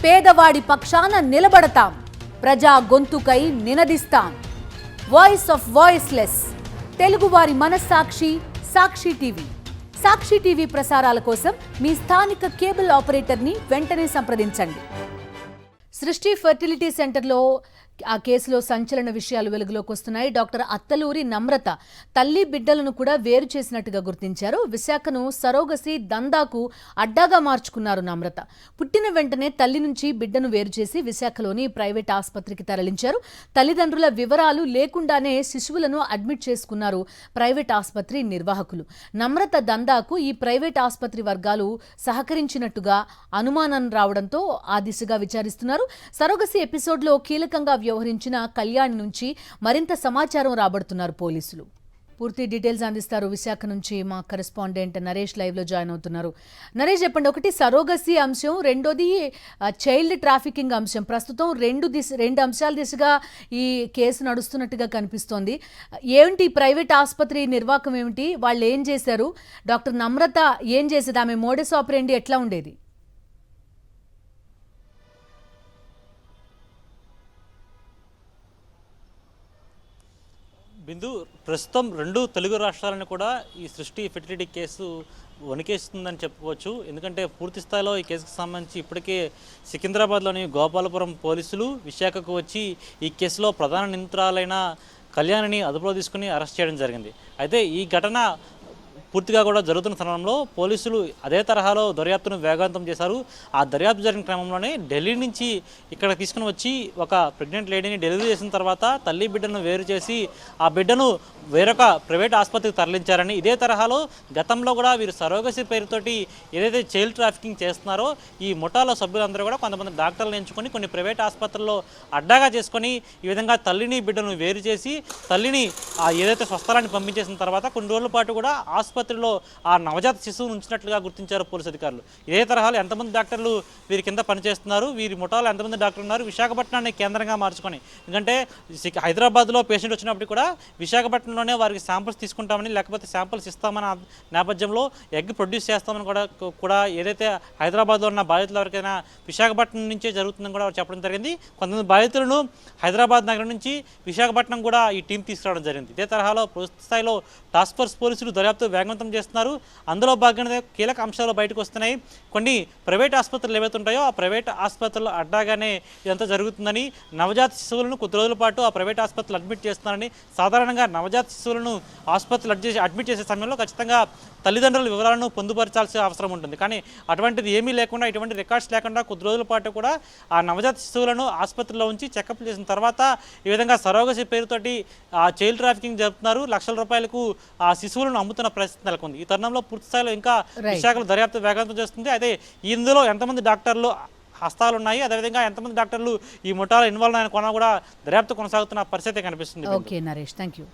పేదవాడి పక్షాన నిలబడతాం, ప్రజా గొంతుకై నినదిస్తాం. వాయిస్ ఆఫ్ వాయిస్లెస్, తెలుగువారి మనస్సాక్షి, సాక్షి టీవీ. సాక్షి టీవీ ప్రసారాల కోసం మీ స్థానిక కేబుల్ ఆపరేటర్ని వెంటనే సంప్రదించండి. సృష్టి ఫెర్టిలిటీ సెంటర్లో ఆ కేసులో సంచలన విషయాలు వెలుగులోకి వస్తున్నాయి. డాక్టర్ అత్తలూరి నమ్రత తల్లి బిడ్డలను కూడా వేరు చేసినట్టుగా గుర్తించారు. విశాఖను సరోగసి దందాకు అడ్డాగా మార్చుకున్నారు నమ్రత. పుట్టిన వెంటనే తల్లి నుంచి బిడ్డను వేరు చేసి విశాఖలోని ప్రైవేట్ ఆసుపత్రికి తరలించారు. తల్లిదండ్రుల వివరాలు లేకుండానే శిశువులను అడ్మిట్ చేసుకున్నారు ప్రైవేట్ ఆసుపత్రి నిర్వాహకులు. నమ్రత దందాకు ఈ ప్రైవేట్ ఆసుపత్రి వర్గాలు సహకరించినట్టుగా అనుమానం రావడంతో ఆ దిశగా విచారిస్తున్నారు. సరోగసి ఎపిసోడ్లో కీలకంగా వ్యవహరించిన కళ్యాణ్ నుంచి మరింత సమాచారం రాబడుతున్నారు పోలీసులు. పూర్తి డీటెయిల్స్ అందిస్తారు విశాఖ నుంచి మా కరెస్పాండెంట్ నరేష్ లైవ్ లో జాయిన్ అవుతున్నారు. నరేష్ చెప్పండి, ఒకటి సరోగసి అంశం, రెండోది చైల్డ్ ట్రాఫికింగ్ అంశం. ప్రస్తుతం రెండు అంశాల దిశగా ఈ కేసు నడుస్తున్నట్టుగా కనిపిస్తోంది. ఏమిటి ప్రైవేట్ ఆసుపత్రి నిర్వాహకం ఏమిటి, వాళ్ళు ఏం చేశారు, డాక్టర్ నమ్రత ఏం చేసేది, ఆమె మోడస్ ఆపరెండి ఎట్లా ఉండేది? బిందు, ప్రస్తుతం రెండు తెలుగు రాష్ట్రాలను కూడా ఈ సృష్టి ఫెర్టిలిటీ కేసు వణికేస్తుందని చెప్పుకోవచ్చు. ఎందుకంటే పూర్తి స్థాయిలో ఈ కేసుకు సంబంధించి ఇప్పటికే సికింద్రాబాద్లోని గోపాలపురం పోలీసులు విశాఖకు వచ్చి ఈ కేసులో ప్రధాన నిందితురాలైన కళ్యాణిని అదుపులో తీసుకుని అరెస్ట్ చేయడం జరిగింది. అయితే ఈ ఘటన పూర్తిగా కూడా జరుగుతున్న సమయంలో పోలీసులు అదే తరహాలో దర్యాప్తును వేగవంతం చేశారు. ఆ దర్యాప్తు జరిగిన క్రమంలోనే ఢిల్లీ నుంచి ఇక్కడ తీసుకుని వచ్చి ఒక ప్రెగ్నెంట్ లేడీని డెలివరీ చేసిన తర్వాత తల్లి బిడ్డను వేరు చేసి ఆ బిడ్డను వేరొక ప్రైవేట్ ఆసుపత్రికి తరలించారని, ఇదే తరహాలో గతంలో కూడా వీరు సరోగసి పేరుతోటి ఏదైతే చైల్డ్ ట్రాఫికింగ్ చేస్తున్నారో ఈ ముఠాలో సభ్యులందరూ కూడా కొంతమంది డాక్టర్లను ఎంచుకొని కొన్ని ప్రైవేట్ ఆసుపత్రుల్లో అడ్డాగా చేసుకొని ఈ విధంగా తల్లిని బిడ్డను వేరు చేసి తల్లిని ఏదైతే స్వస్థలాన్ని పంపించేసిన తర్వాత కొన్ని రోజుల పాటు కూడా ఆసుపత్రిలో ఆ నవజాత శిశువును ఉంచినట్లుగా గుర్తించారు పోలీసు అధికారులు. ఇదే తరహాలో ఎంతమంది డాక్టర్లు వీరి కింద పనిచేస్తున్నారు, వీరి ముఠాలో ఎంతమంది డాక్టర్లు ఉన్నారు, విశాఖపట్నాన్ని కేంద్రంగా మార్చుకొని, ఎందుకంటే హైదరాబాద్లో పేషెంట్ వచ్చినప్పుడు కూడా విశాఖపట్నంలోనే వారికి శాంపిల్స్ తీసుకుంటామని లేకపోతే శాంపిల్స్ ఇస్తామన్న నేపథ్యంలో ఎగ్ ప్రొడ్యూస్ చేస్తామని కూడా ఏదైతే హైదరాబాద్లో ఉన్న బాధితులు ఎవరికైనా విశాఖపట్నం నుంచే జరుగుతుందని కూడా చెప్పడం జరిగింది. కొంతమంది బాధితులను హైదరాబాద్ నగరం నుంచి విశాఖపట్నం కూడా ఈ టీం తీసుకురావడం జరిగింది. ఇదే తరహాలో పూర్తి స్థాయిలో టాస్క్ ఫోర్స్ పోలీసులు దర్యాప్తు వేగవంతం చేస్తున్నారు. అందులో భాగంగా కీలక అంశాలు బయటకు వస్తున్నాయి. కొన్ని ప్రైవేట్ ఆసుపత్రులు ఏవైతే ఉంటాయో ఆ ప్రైవేట్ ఆసుపత్రులు అడ్డాగానే ఇదంతా జరుగుతుందని, నవజాత శిశువులను కొద్ది రోజుల పాటు ఆ ప్రైవేట్ ఆసుపత్రులు అడ్మిట్ చేస్తున్నారని, సాధారణంగా నవజాత శిశువులను ఆసుపత్రులు అడ్మిట్ చేసే సమయంలో ఖచ్చితంగా తల్లిదండ్రుల వివరాలను పొందుపరచాల్సిన అవసరం ఉంటుంది. కానీ అటువంటిది ఏమీ లేకుండా, ఇటువంటి రికార్డ్స్ లేకుండా కొద్ది రోజుల పాటు కూడా ఆ నవజాత శిశువులను ఆసుపత్రిలో ఉంచి చెకప్ చేసిన తర్వాత ఈ విధంగా సరోగసి పేరుతోటి ఆ చైల్డ్ ట్రాఫికింగ్ జరుపుతున్నారు. లక్షల రూపాయలకు ఆ శిశువులను అమ్ముతున్న పరిస్థితి నెలకొంది. ఈ తరుణంలో పూర్తి స్థాయిలో ఇంకా విశాఖలో దర్యాప్తు వేగవంతం చేస్తుంది. అయితే ఇందులో ఎంతమంది డాక్టర్లు హస్తాలు ఉన్నాయి, అదేవిధంగా ఎంతమంది డాక్టర్లు ఈ ముఠాలో ఇన్వాల్వ్ అయిన కొన కూడా దర్యాప్తు కొనసాగుతున్న పరిస్థితి కనిపిస్తుంది. Okay Naresh, thank you.